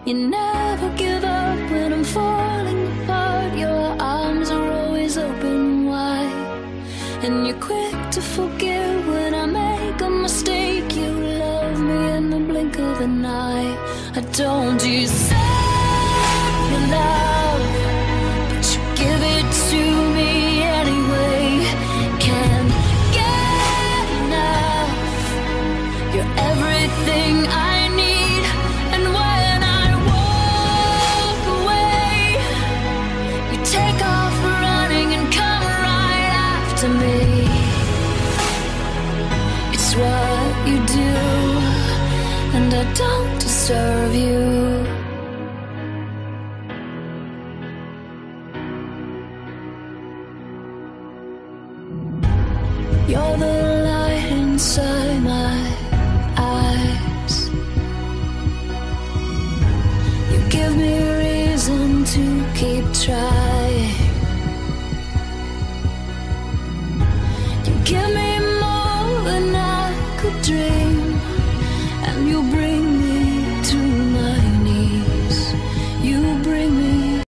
You never give up when I'm falling apart. Your arms are always open wide, and you're quick to forgive when I make a mistake. You love me in the blink of an eye. I don't deserve your love, but you give it to me anyway. Can't get enough. You're everything I need, and when I walk away, you take off running and come right after me. It's what you do, and I don't deserve you. You're the light inside